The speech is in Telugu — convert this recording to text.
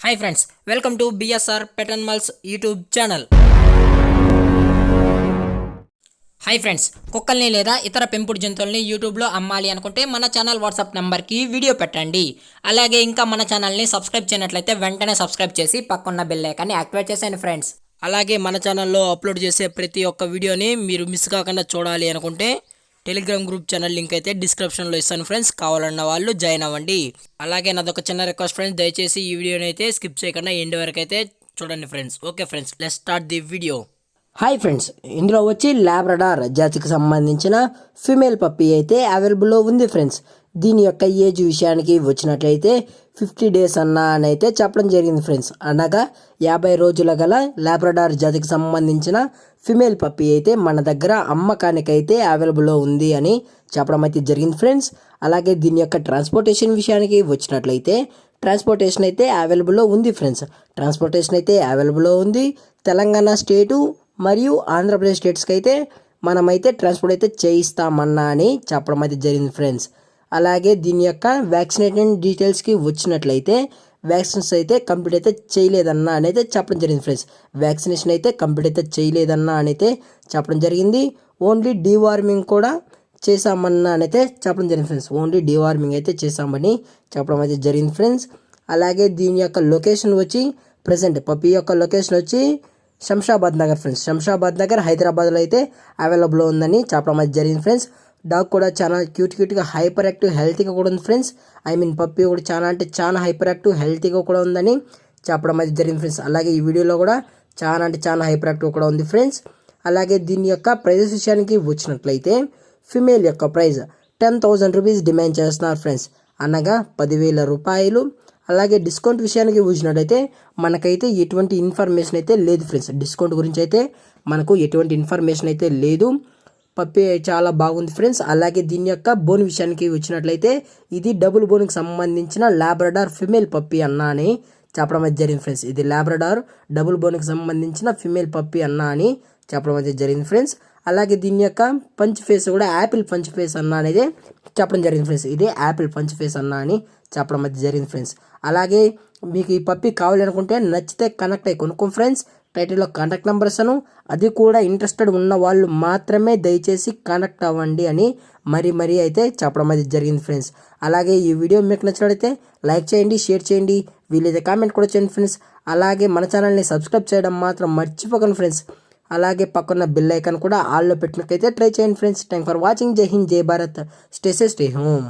Hi friends, welcome to BSR pet animals YouTube channel. Hi friends, కుక్కల్ని లేదా ఇతర పెంపుడు జంతువుల్ని యూట్యూబ్లో అమ్మాలి అనుకుంటే మన ఛానల్ వాట్సాప్ నెంబర్కి వీడియో పెట్టండి. అలాగే ఇంకా మన ఛానల్ని సబ్స్క్రైబ్ చేయనట్లయితే వెంటనే సబ్స్క్రైబ్ చేసి పక్కన్న బెల్ ఐకాన్ని యాక్టివేట్ చేసేయండి ఫ్రెండ్స్. అలాగే మన ఛానల్లో అప్లోడ్ చేసే ప్రతి ఒక్క వీడియోని మీరు మిస్ కాకుండా చూడాలి అనుకుంటే టెలిగ్రామ్ గ్రూప్ ఛానల్ లింక్ అయితే డిస్క్రిప్షన్లో ఇస్తాను ఫ్రెండ్స్, కావాలన్న వాళ్ళు జాయిన్ అవ్వండి. అలాగే నాదొక చిన్న రిక్వెస్ట్ ఫ్రెండ్స్, దయచేసి ఈ వీడియోని అయితే స్కిప్ చేయకుండా ఎండ్ వరకు అయితే చూడండి friends. Okay friends, let's start the video. Hi friends, ఇందులో వచ్చి లాబ్రడార్ జాతికి సంబంధించిన ఫీమేల్ పప్పీ అయితే అవైలబుల్లో ఉంది ఫ్రెండ్స్. దీని యొక్క ఏజ్ విషయానికి వచ్చినట్లయితే 50 days అని అయితే చెప్పడం జరిగింది ఫ్రెండ్స్. అనగా 50 రోజుల గల లాబ్రడార్ జాతికి సంబంధించిన ఫీమేల్ పప్పీ అయితే మన దగ్గర అమ్మకానికైతే అవైలబుల్లో ఉంది అని చెప్పడం అయితే జరిగింది ఫ్రెండ్స్. అలాగే దీని యొక్క ట్రాన్స్పోర్టేషన్ విషయానికి వచ్చినట్లయితే ట్రాన్స్పోర్టేషన్ అయితే అవైలబుల్లో ఉంది ఫ్రెండ్స్. ట్రాన్స్పోర్టేషన్ అయితే అవైలబుల్లో ఉంది. తెలంగాణ స్టేటు మరియు ఆంధ్రప్రదేశ్ స్టేట్స్కి అయితే మనమైతే ట్రాన్స్పోర్ట్ అయితే చేయిస్తామన్నా అని చెప్పడం అయితే జరిగింది ఫ్రెండ్స్. అలాగే దీని యొక్క వ్యాక్సినేషన్ డీటెయిల్స్కి వచ్చినట్లయితే వ్యాక్సిన్స్ అయితే కంప్లీట్ అయితే చేయలేదన్నా అని అయితే చెప్పడం జరిగింది ఫ్రెండ్స్. వ్యాక్సినేషన్ అయితే కంప్లీట్ అయితే చేయలేదన్నా అని అయితే చెప్పడం జరిగింది. ఓన్లీ డీవార్మింగ్ కూడా చేసామన్నా అని అయితే చెప్పడం జరిగింది ఫ్రెండ్స్. ఓన్లీ డీవార్మింగ్ అయితే చేసామని చెప్పడం అయితే జరిగింది ఫ్రెండ్స్. అలాగే దీని యొక్క లొకేషన్ వచ్చి ప్రజెంట్ పప్పీ యొక్క లొకేషన్ వచ్చి శంషాబాద్ నగర్ ఫ్రెండ్స్. శంషాబాద్ నగర్ హైదరాబాద్లో అయితే అవైలబుల్ ఉందని చెప్పడం అయితే జరిగింది ఫ్రెండ్స్. డాగ్ కూడా చాలా క్యూట్గా హైపర్ యాక్టివ్ హెల్తీగా కూడా ఉంది ఫ్రెండ్స్. పప్పీ కూడా చాలా హైపర్ యాక్టివ్ హెల్తీగా కూడా ఉందని చెప్పడం అయితే జరిగింది ఫ్రెండ్స్. అలాగే ఈ వీడియోలో కూడా చాలా హైపర్ యాక్టివ్ కూడా ఉంది ఫ్రెండ్స్. అలాగే దీని యొక్క ప్రైజెస్ విషయానికి వచ్చినట్లయితే ఫిమేల్ యొక్క ప్రైజ్ 10,000 రూపీస్ డిమాండ్ చేస్తున్నారు ఫ్రెండ్స్, అనగా 10,000 రూపాయలు. అలాగే డిస్కౌంట్ విషయానికి వచ్చినట్టయితే మనకైతే ఎటువంటి ఇన్ఫర్మేషన్ అయితే లేదు ఫ్రెండ్స్. డిస్కౌంట్ గురించి అయితే మనకు ఎటువంటి ఇన్ఫర్మేషన్ అయితే లేదు. పప్పి చాలా బాగుంది ఫ్రెండ్స్. అలాగే దీని యొక్క బోన్ విషయానికి వచ్చినట్లయితే ఇది డబుల్ బోన్కి సంబంధించిన లాబ్రడార్ ఫిమేల్ పప్పి అన్నా అని చెప్పడం అయితే జరిగింది ఫ్రెండ్స్. ఇది లాబ్రడార్ డబుల్ బోన్కి సంబంధించిన ఫిమేల్ పప్పి అన్నా అని చెప్పడం అయితే జరిగింది ఫ్రెండ్స్. అలాగే దీని యొక్క పంచ్ ఫేస్ కూడా యాపిల్ పంచ్ ఫేస్ అన్నా అనేది చెప్పడం జరిగింది ఫ్రెండ్స్. ఇది యాపిల్ పంచ్ ఫేస్ అన్నా అని చెప్పడం అయితే జరిగింది ఫ్రెండ్స్. అలాగే మీకు ఈ పప్పి కావాలనుకుంటే నచ్చితే కనెక్ట్ అయ్యి కొనుక్కోండి ఫ్రెండ్స్. టైటిల్లో కాంటాక్ట్ నెంబర్స్ అది కూడా ఇంట్రెస్టెడ్ ఉన్న వాళ్ళు మాత్రమే దయచేసి కనెక్ట్ అవ్వండి అని మరీ అయితే చెప్పడం అయితే జరిగింది ఫ్రెండ్స్. అలాగే ఈ వీడియో మీకు నచ్చినట్లయితే లైక్ చేయండి, షేర్ చేయండి, వీలైతే కామెంట్ కూడా చేయండి ఫ్రెండ్స్. అలాగే మన ఛానల్ని సబ్స్క్రైబ్ చేయడం మాత్రం మర్చిపోకండి ఫ్రెండ్స్. అలాగే పక్కన బెల్ ఐకాన్ కూడా ఆల్లో పెట్టినకైతే ట్రై చేయండి ఫ్రెండ్స్. Thank for watching. జై హింద్, జై Bharat, stay safe, stay home.